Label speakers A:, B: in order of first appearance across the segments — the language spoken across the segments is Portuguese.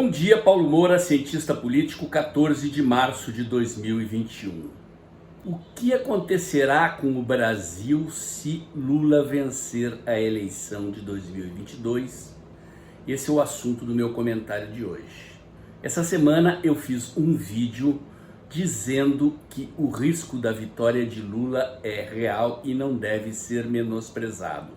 A: Bom dia, Paulo Moura, cientista político, 14 de março de 2021. O que acontecerá com o Brasil se Lula vencer a eleição de 2022? Esse é o assunto do meu comentário de hoje. Essa semana eu fiz um vídeo dizendo que o risco da vitória de Lula é real e não deve ser menosprezado.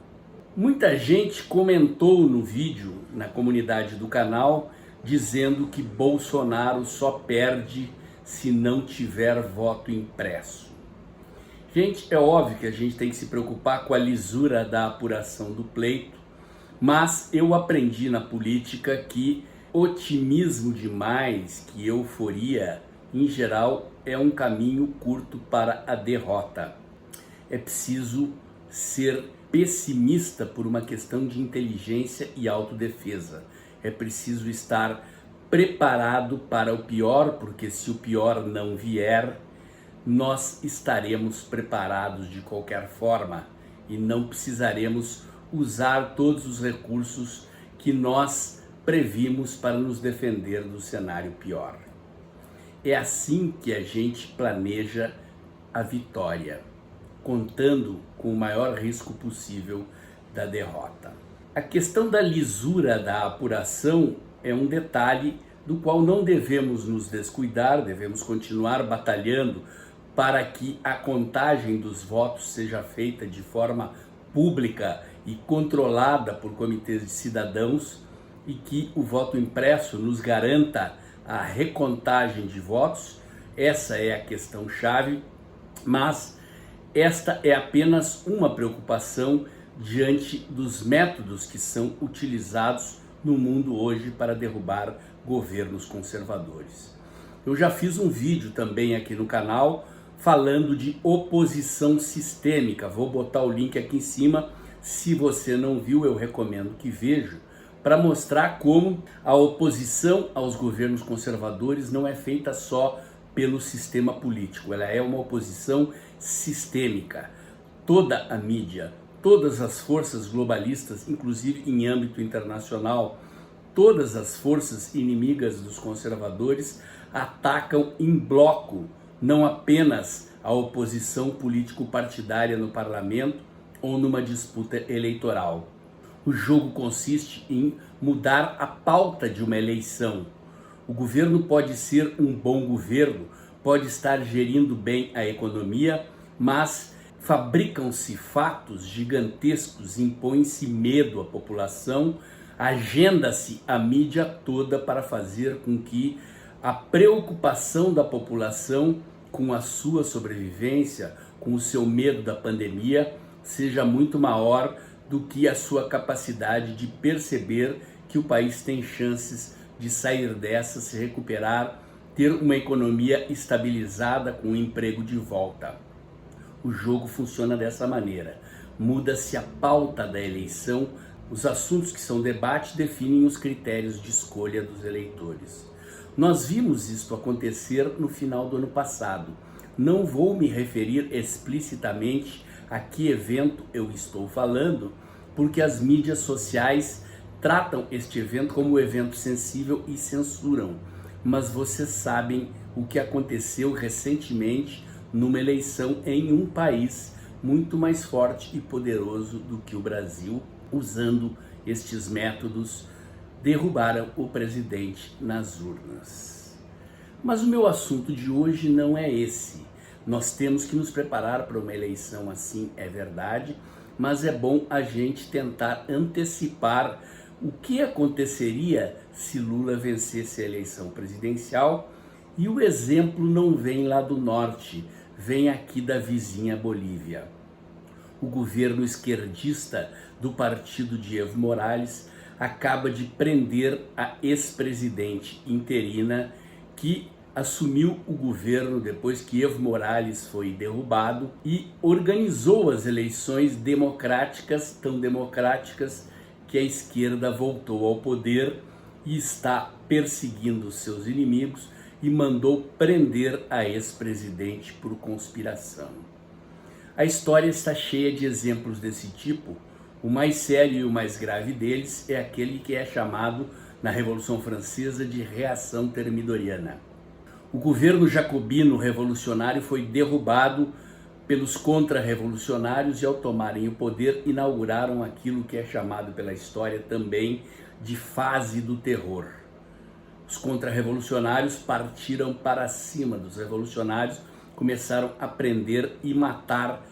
A: Muita gente comentou no vídeo, na comunidade do canal, dizendo que Bolsonaro só perde se não tiver voto impresso. Gente, é óbvio que a gente tem que se preocupar com a lisura da apuração do pleito, mas eu aprendi na política que otimismo demais, que euforia, em geral, é um caminho curto para a derrota. É preciso ser pessimista por uma questão de inteligência e autodefesa. É preciso estar preparado para o pior, porque se o pior não vier, nós estaremos preparados de qualquer forma e não precisaremos usar todos os recursos que nós previmos para nos defender do cenário pior. É assim que a gente planeja a vitória, contando com o maior risco possível da derrota. A questão da lisura da apuração é um detalhe do qual não devemos nos descuidar, devemos continuar batalhando para que a contagem dos votos seja feita de forma pública e controlada por comitês de cidadãos e que o voto impresso nos garanta a recontagem de votos. Essa é a questão chave, mas esta é apenas uma preocupação diante dos métodos que são utilizados no mundo hoje para derrubar governos conservadores. Eu já fiz um vídeo também aqui no canal falando de oposição sistêmica. Vou botar o link aqui em cima. Se você não viu, eu recomendo que veja, para mostrar como a oposição aos governos conservadores não é feita só pelo sistema político, ela é uma oposição sistêmica. Toda a mídia, todas as forças globalistas, inclusive em âmbito internacional, todas as forças inimigas dos conservadores atacam em bloco, não apenas a oposição político-partidária no parlamento ou numa disputa eleitoral. O jogo consiste em mudar a pauta de uma eleição. O governo pode ser um bom governo, pode estar gerindo bem a economia, mas fabricam-se fatos gigantescos, impõe-se medo à população, agenda-se a mídia toda para fazer com que a preocupação da população com a sua sobrevivência, com o seu medo da pandemia, seja muito maior do que a sua capacidade de perceber que o país tem chances de sair dessa, se recuperar, ter uma economia estabilizada com o emprego de volta. O jogo funciona dessa maneira. Muda-se a pauta da eleição, os assuntos que são debate definem os critérios de escolha dos eleitores. Nós vimos isto acontecer no final do ano passado. Não vou me referir explicitamente a que evento eu estou falando, porque as mídias sociais tratam este evento como um evento sensível e censuram. Mas vocês sabem o que aconteceu recentemente numa eleição em um país muito mais forte e poderoso do que o Brasil, usando estes métodos, derrubaram o presidente nas urnas. Mas o meu assunto de hoje não é esse. Nós temos que nos preparar para uma eleição assim, é verdade, mas é bom a gente tentar antecipar o que aconteceria se Lula vencesse a eleição presidencial, e o exemplo não vem lá do norte, vem aqui da vizinha Bolívia. O governo esquerdista do partido de Evo Morales acaba de prender a ex-presidente interina que assumiu o governo depois que Evo Morales foi derrubado e organizou as eleições democráticas, tão democráticas que a esquerda voltou ao poder e está perseguindo seus inimigos e mandou prender a ex-presidente por conspiração. A história está cheia de exemplos desse tipo. O mais sério e o mais grave deles é aquele que é chamado na Revolução Francesa de reação termidoriana. O governo jacobino revolucionário foi derrubado pelos contra-revolucionários e, ao tomarem o poder, inauguraram aquilo que é chamado pela história também de fase do terror. Os contra-revolucionários partiram para cima dos revolucionários, começaram a prender e matar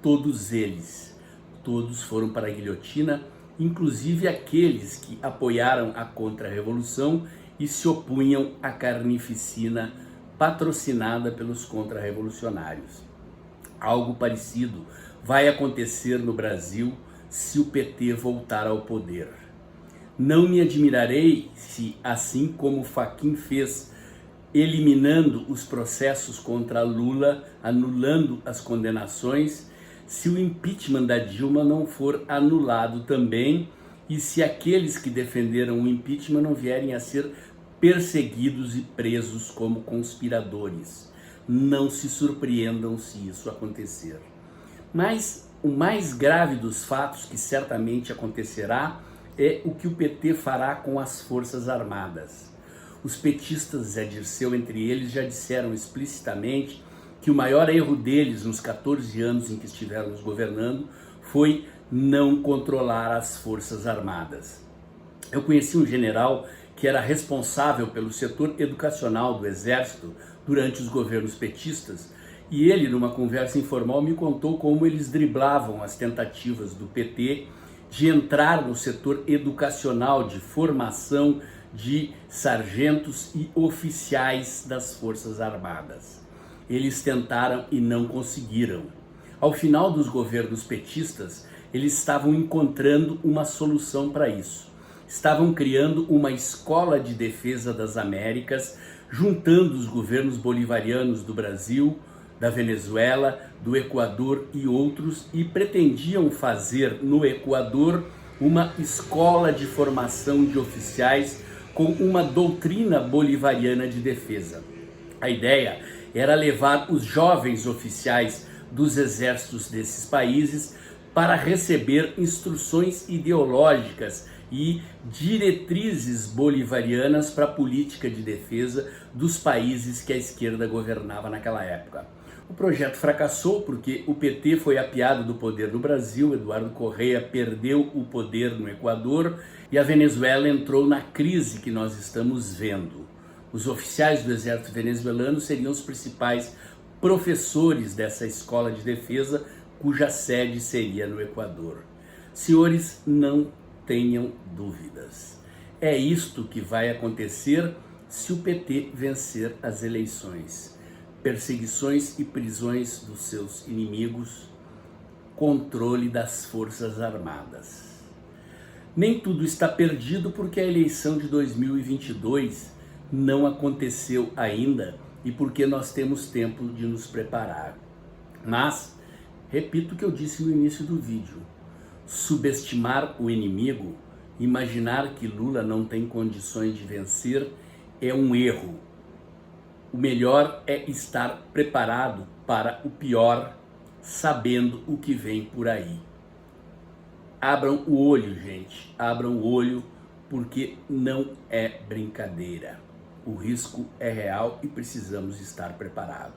A: todos eles. Todos foram para a guilhotina, inclusive aqueles que apoiaram a contra-revolução e se opunham à carnificina patrocinada pelos contra-revolucionários. Algo parecido vai acontecer no Brasil se o PT voltar ao poder. Não me admirarei se, assim como Fachin fez, eliminando os processos contra Lula, anulando as condenações, se o impeachment da Dilma não for anulado também e se aqueles que defenderam o impeachment não vierem a ser perseguidos e presos como conspiradores. Não se surpreendam se isso acontecer. Mas o mais grave dos fatos que certamente acontecerá é o que o PT fará com as Forças Armadas. Os petistas, Zé Dirceu entre eles, já disseram explicitamente que o maior erro deles nos 14 anos em que estiveram nos governando foi não controlar as Forças Armadas. Eu conheci um general que era responsável pelo setor educacional do Exército durante os governos petistas, e ele, numa conversa informal, me contou como eles driblavam as tentativas do PT de entrar no setor educacional de formação de sargentos e oficiais das Forças Armadas. Eles tentaram e não conseguiram. Ao final dos governos petistas, eles estavam encontrando uma solução para isso. Estavam criando uma escola de defesa das Américas, juntando os governos bolivarianos do Brasil, da Venezuela, do Equador e outros, e pretendiam fazer no Equador uma escola de formação de oficiais com uma doutrina bolivariana de defesa. A ideia era levar os jovens oficiais dos exércitos desses países para receber instruções ideológicas e diretrizes bolivarianas para a política de defesa dos países que a esquerda governava naquela época. O projeto fracassou porque o PT foi apiado do poder no Brasil, Eduardo Correia perdeu o poder no Equador e a Venezuela entrou na crise que nós estamos vendo. Os oficiais do exército venezuelano seriam os principais professores dessa escola de defesa, cuja sede seria no Equador. Senhores, não tenham dúvidas. É isto que vai acontecer se o PT vencer as eleições. Perseguições e prisões dos seus inimigos, controle das Forças Armadas. Nem tudo está perdido porque a eleição de 2022 não aconteceu ainda e porque nós temos tempo de nos preparar. Mas, repito o que eu disse no início do vídeo, subestimar o inimigo, imaginar que Lula não tem condições de vencer é um erro. O melhor é estar preparado para o pior, sabendo o que vem por aí. Abram o olho, gente. Abram o olho, porque não é brincadeira. O risco é real e precisamos estar preparados.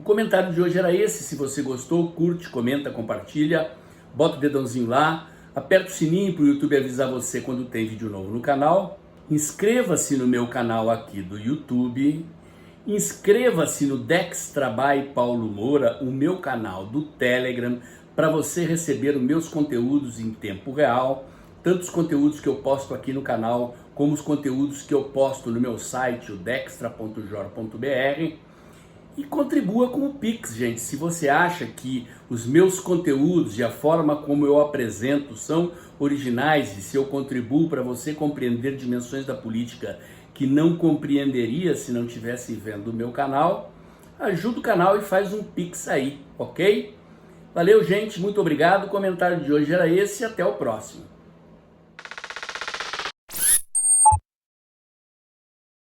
A: O comentário de hoje era esse. Se você gostou, curte, comenta, compartilha. Bota o dedãozinho lá. Aperta o sininho para o YouTube avisar você quando tem vídeo novo no canal. Inscreva-se no meu canal aqui do YouTube. Inscreva-se no Dextra by Paulo Moura, o meu canal do Telegram, para você receber os meus conteúdos em tempo real, tanto os conteúdos que eu posto aqui no canal, como os conteúdos que eu posto no meu site, o dextra.jor.br, e contribua com o Pix, gente. Se você acha que os meus conteúdos e a forma como eu apresento são originais e se eu contribuo para você compreender dimensões da política que não compreenderia se não estivesse vendo o meu canal, ajuda o canal e faz um Pix aí, ok? Valeu, gente, muito obrigado. O comentário de hoje era esse e até o próximo.